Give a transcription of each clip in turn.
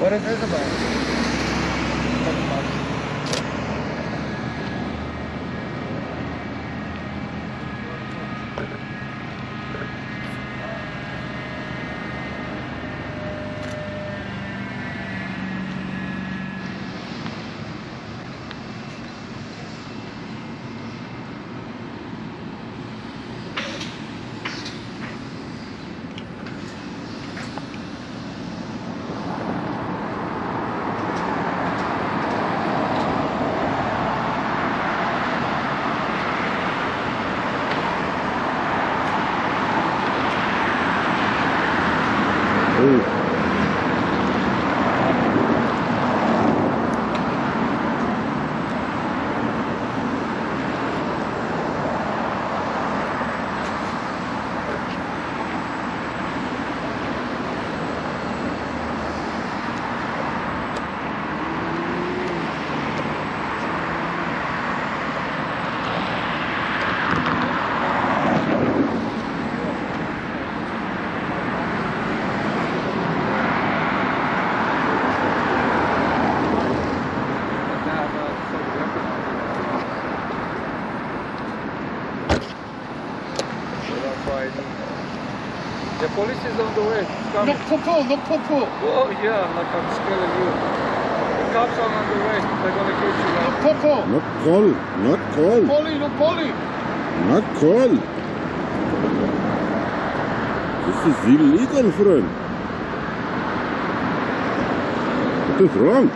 What is this about? The police is on the way. No popo, no popo. Oh yeah, like I'm scared of you. The cops are on the way. They're gonna get you. No popo. Not call, not call. Polly, no polly. Not call. This is illegal, friend. What is wrong?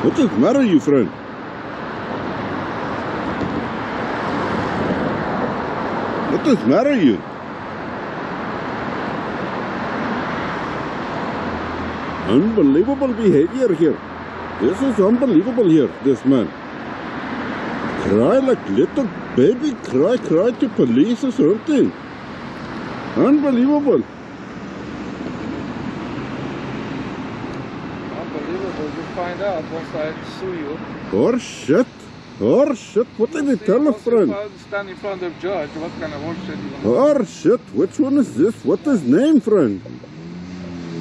What is the matter, you friend? What is the matter, you? Unbelievable behavior here. This is unbelievable here, this man. Cry like little baby, cry to police or something. Unbelievable. Unbelievable. You find out once I sue you. Horseshit. Horseshit. What did they tell us, friend? Stand in front of the judge. What kind of horseshit you want? Horseshit. Which one is this? What is name, friend?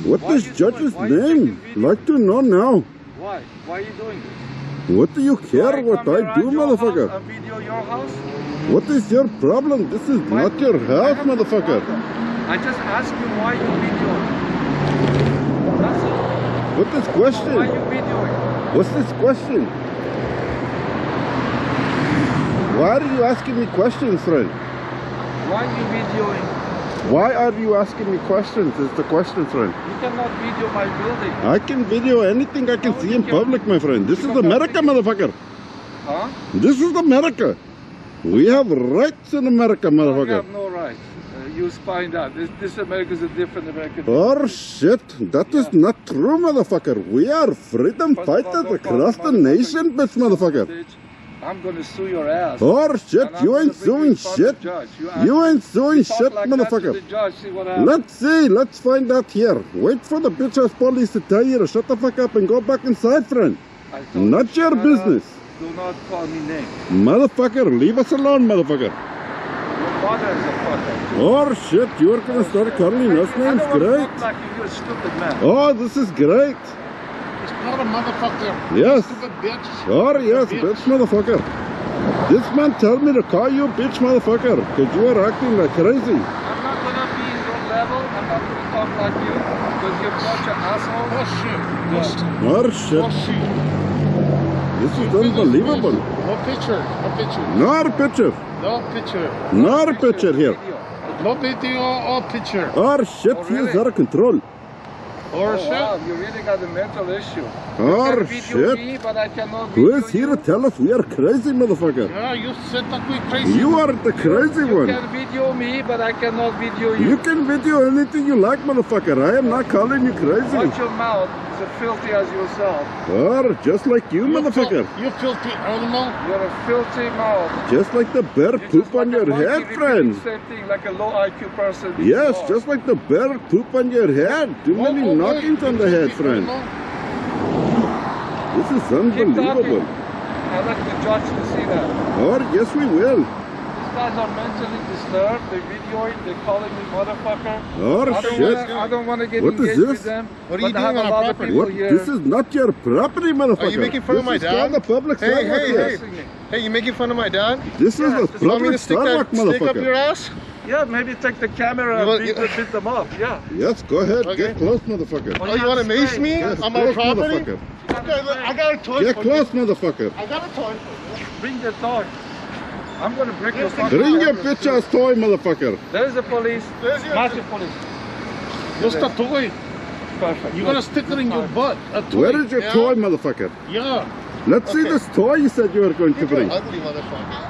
What is judge's name? Like to know now. Why? Why are you doing this? What do you care what I do, motherfucker? I video your house? What is your problem? This is not your house, motherfucker. I just asked you why you videoing. That's all. What is question? Why you videoing? What's this question? Why are you asking me questions, friend? Why you videoing? Why are you asking me questions? Is the question, friend. You cannot video my building. I can video anything I can see in public, my friend. This is America, motherfucker. Huh? This is America. We have rights in America, motherfucker. You have no rights. You find out. This America is a different America. Oh shit, that is not true, motherfucker. We are freedom fighters across the nation, bitch, motherfucker. I'm gonna sue your ass. Oh shit, you ain't suing shit. You ain't suing shit, motherfucker. Let's see, let's find out here. Wait for the bitch ass police to tell you to shut the fuck up and go back inside, friend. Not your business. Do not call me names. Motherfucker, leave us alone, motherfucker. Your mother is a fucker. Oh shit, you're gonna start calling us names, great. Like you're a stupid man. Oh, this is great. It's not a motherfucker. Yes. Stupid bitch. Oh yes, bitch motherfucker. This man told me to call you bitch motherfucker because you are acting like crazy. I'm not gonna be in your level. I'm not gonna talk like you because you're such an asshole. Oh shit. Oh shit. Oh shit. This is unbelievable. No picture. No picture. Not a picture. No picture. Not a picture here. No video or picture. Oh shit, he is out of control. Or shit. Wow, you really got a mental issue. Oh you can video shit. me, but I cannot Who video is here you. to tell us we are crazy, motherfucker? Yeah, you said that we crazy. You are the crazy You one. can video me, but I cannot video you. You can video anything you like, motherfucker. I am not calling you crazy. Watch your mouth. It's as filthy as yourself. Or just like you, motherfucker. You filthy animal. You're a filthy mouth. Just like the bear You're poop just on like a your monkey head, repeating friend. the same thing, like a low IQ person. Yes, just like the bear poop on your head. Too many knockings on the head, friend. This is Keep talking. unbelievable. I'd like the judge to see that. Or yes, we will. This guys are mentally disturbed. They're videoing. They're calling me motherfucker. Oh shit. I don't want to get What is engaged this? with them. What are you but I have doing a on our lot of property? people What? here. This is not your property, motherfucker. Are you making fun of my This is dad? called the public Hey, sidewalk hey, here. hey. Hey, you making fun of my dad? This is the just You want me public to stick sidewalk, that stick up your motherfucker. ass? Yeah, maybe take the camera You and want- beat them up. Yeah. Yes, go ahead. Okay. Get close, motherfucker. Oh, you want to mace me Yes, on my close, property? motherfucker. Okay, look, I got a toy Get for close, you. motherfucker. I got a toy for you. Bring the toy. I'm gonna break your fucking Bring your camera. bitch ass toy, motherfucker. There's the police. There's your- Massive police. What's the toy? Perfect. You're gonna stick it in your butt. A toy. Where is your Yeah? toy, motherfucker? Yeah. Let's see Okay. this toy you said you were going to You're bring. ugly motherfucker.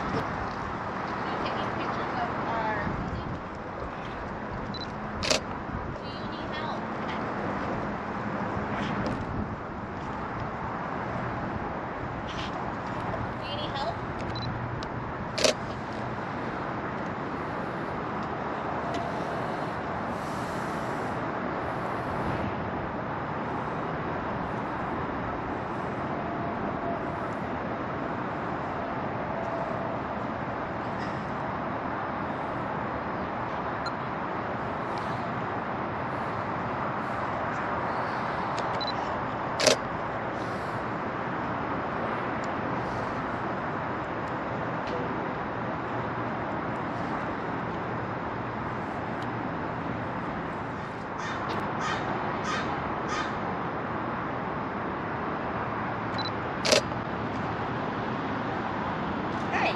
Hey,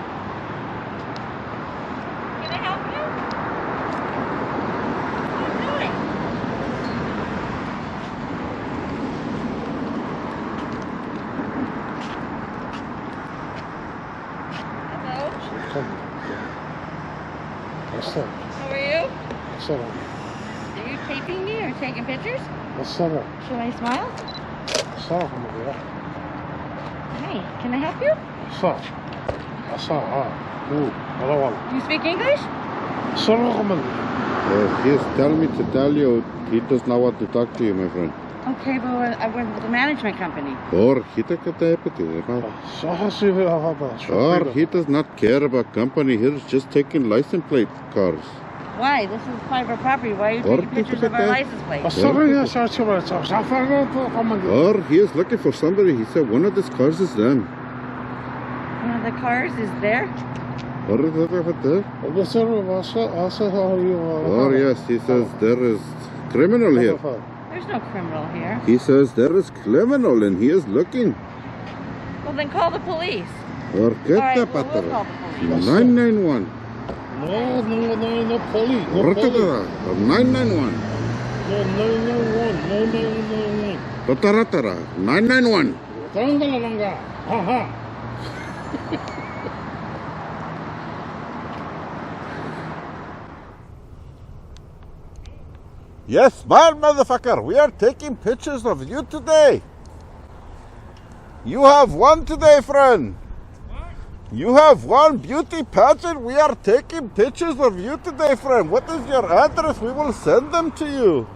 can I help you? What are you doing? Hello, What's up? how are you? What's up? Are you taping me or taking pictures? What's up? Should I smile? What's up, motherfucker? Hey, can I help you? What's up? What's up? Hello. Do you speak English? What's up? He's telling me to tell you he does not want to talk to you, my friend. Okay, but I work with the management company. Or he does not care about company. He's just taking license plate cars. Why? This is private property. Why are you Or taking pictures of our license plates? Or he is looking for somebody. He said one of these cars is them. One of the cars is there? Or is that over there? Or yes, he says there is criminal here. There's no criminal here. He says there is criminal and he is looking. Well, then call the police. Or All get right, the well, we'll call pattern. the police. 991. No police. No Or police. 991. No 991. Tataratara. 991. Trangalanga. Haha. Yes, smile, motherfucker. We are taking pictures of you today. You have won today, friend. You have won beauty pageant. We are taking pictures of you today, friend. What is your address? We will send them to you.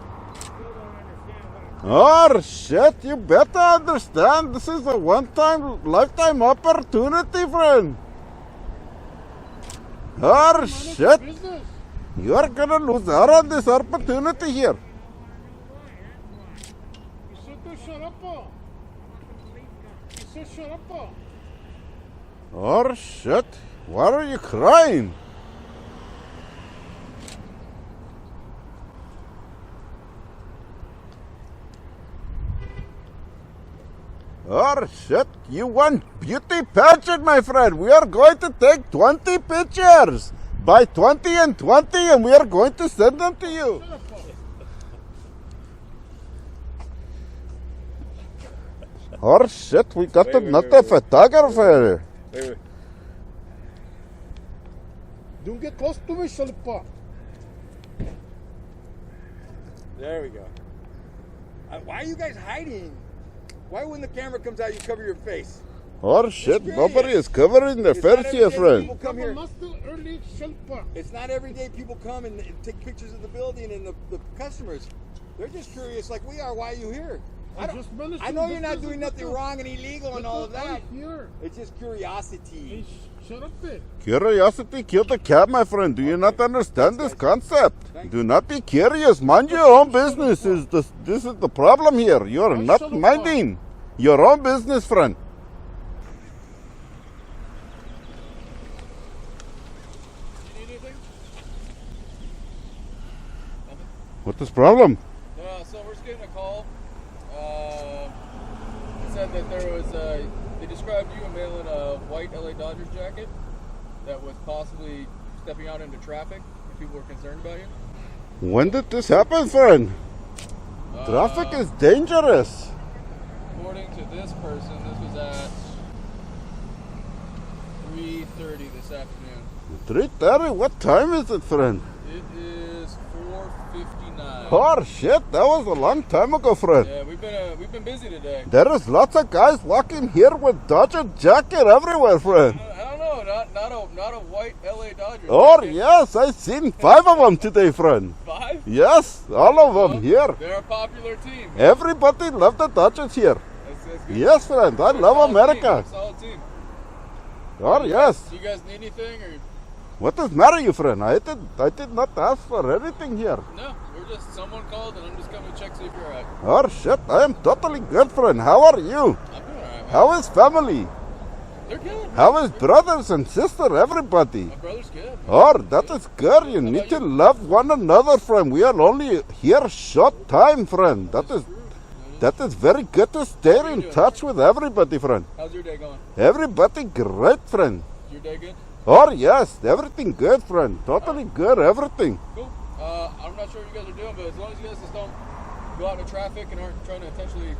Oh, shit. You better understand. This is a one-time, lifetime opportunity, friend. Oh, shit. You are gonna lose out on this opportunity here. Oh shit, why are you crying? Oh shit, you won beauty pageant, my friend. We are going to take 20 pictures. By 20 and 20, and we are going to send them to you. Oh shit, we got another photographer. Wait. Don't get close to me, Shalipa. There we go. Why are you guys hiding? Why when the camera comes out you cover your face? Oh shit, nobody is covering their face here, friend. People come here. It's not every day people come and take pictures of the building and the customers. They're just curious like we are. Why are you here? just managed I to know get you're not this doing and nothing get wrong and illegal and that all of that. out here. It's just curiosity. Hey, shut up there. Curiosity killed the cat, my friend. Do you not understand this concept? Thanks. Do not be curious. Mind your own business. This is the problem here. You are not shut up, minding your own business, friend. You need anything? What's this problem? So we're just getting a call. It said that there was they described you, a male in a white LA Dodgers jacket that was possibly stepping out into traffic, and people were concerned about you. When did this happen, friend? Traffic is dangerous. According to this person, this was at 3:30 this afternoon. 3:30? What time is it, friend? It is 4:59. Oh shit, that was a long time ago, friend. Yeah, we've been busy today. There is lots of guys walking here with Dodger jacket everywhere, friend. I don't know, not a white LA Dodger. Oh yes, I seen 5 of them today, friend. 5? Yes, all of them here. They're a popular team. Everybody love the Dodgers here. That's good. Yes, friend, I They're a love solid America. team. Solid team. Oh yes. Do you guys need anything or What does matter, you friend? I did not ask for anything here. no? We're just someone called and I'm just coming to check see if you're alright. Oh shit, I am totally good, friend. How are you? I'm doing alright, man. How is family? They're good. How is brothers and sister, everybody? My brother's good. Oh, that is good. You need to love one another, friend. We are only here short time, friend. That is very good to stay in touch with everybody, friend. How's your day going? Everybody great, friend. Is your day good? Oh yes, everything good, friend. Totally good, everything. Cool. I'm not sure what you guys are doing, but as long as you guys just don't go out into traffic and aren't trying to intentionally,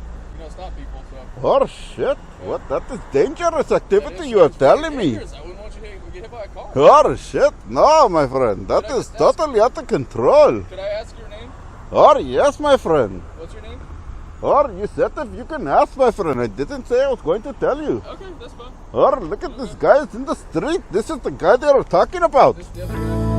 stop people. So. Oh shit, what? That is dangerous activity That is- you are it's very telling me. dangerous. I wouldn't want you to get hit by a car. Oh shit, no, my friend. That Could I is just totally out of control. Could I ask your name? Oh yes, my friend. What's your name? Or you said if you can ask, my friend. I didn't say I was going to tell you. Okay, that's fine. Or look at this guy is in the street. This is the guy they were talking about. This the other guy?